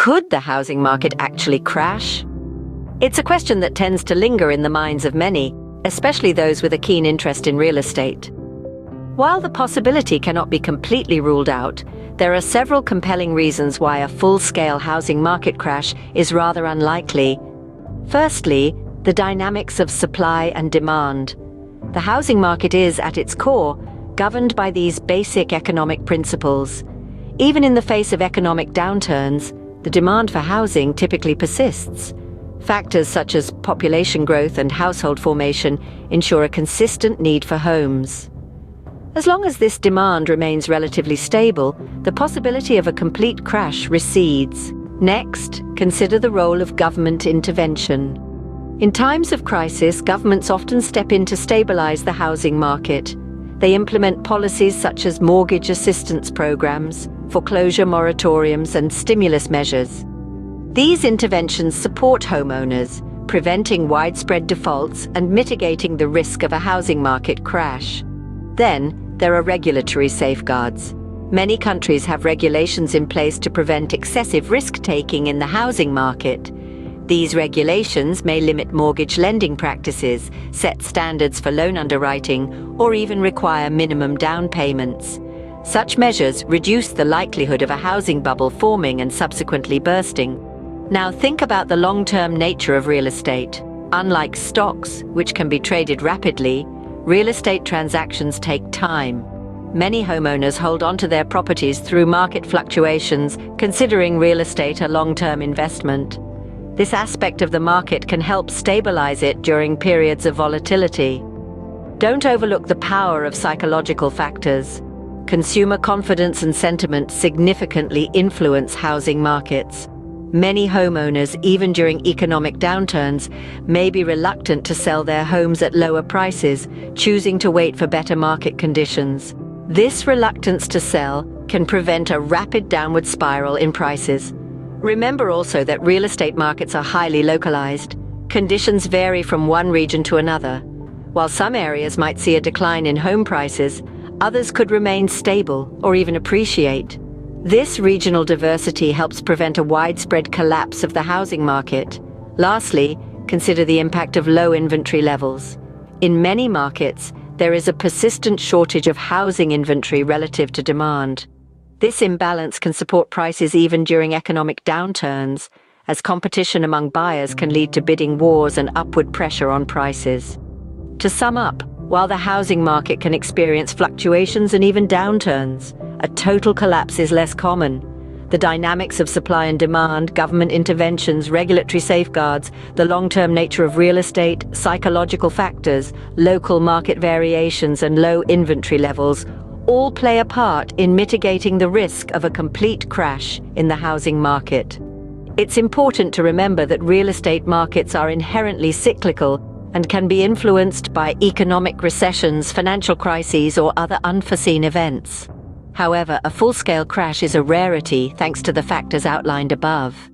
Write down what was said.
Could the housing market actually crash? It's a question that tends to linger in the minds of many, especially those with a keen interest in real estate. While the possibility cannot be completely ruled out, there are several compelling reasons why a full-scale housing market crash is rather unlikely. Firstly, the dynamics of supply and demand. The housing market is, at its core, governed by these basic economic principles. Even in the face of economic downturns, the demand for housing typically persists. Factors such as population growth and household formation ensure a consistent need for homes. As long as this demand remains relatively stable, the possibility of a complete crash recedes. Next, consider the role of government intervention. In times of crisis, governments often step in to stabilize the housing market. They implement policies such as mortgage assistance programs, foreclosure moratoriums, and stimulus measures. These interventions support homeowners, preventing widespread defaults and mitigating the risk of a housing market crash. Then, there are regulatory safeguards. Many countries have regulations in place to prevent excessive risk-taking in the housing market. These regulations may limit mortgage lending practices, set standards for loan underwriting, or even require minimum down payments. Such measures reduce the likelihood of a housing bubble forming and subsequently bursting. Now think about the long-term nature of real estate. Unlike stocks, which can be traded rapidly, real estate transactions take time. Many homeowners hold onto their properties through market fluctuations, considering real estate a long-term investment. This aspect of the market can help stabilize it during periods of volatility. Don't overlook the power of psychological factors. Consumer confidence and sentiment significantly influence housing markets. Many homeowners, even during economic downturns, may be reluctant to sell their homes at lower prices, choosing to wait for better market conditions. This reluctance to sell can prevent a rapid downward spiral in prices. Remember also that real estate markets are highly localized. Conditions vary from one region to another. While some areas might see a decline in home prices, others could remain stable or even appreciate. This regional diversity helps prevent a widespread collapse of the housing market. Lastly, consider the impact of low inventory levels. In many markets, there is a persistent shortage of housing inventory relative to demand. This imbalance can support prices even during economic downturns, as competition among buyers can lead to bidding wars and upward pressure on prices. To sum up, while the housing market can experience fluctuations and even downturns, a total collapse is less common. The dynamics of supply and demand, government interventions, regulatory safeguards, the long-term nature of real estate, psychological factors, local market variations, and low inventory levels all play a part in mitigating the risk of a complete crash in the housing market. It's important to remember that real estate markets are inherently cyclical and can be influenced by economic recessions, financial crises, or other unforeseen events. However, a full-scale crash is a rarity thanks to the factors outlined above.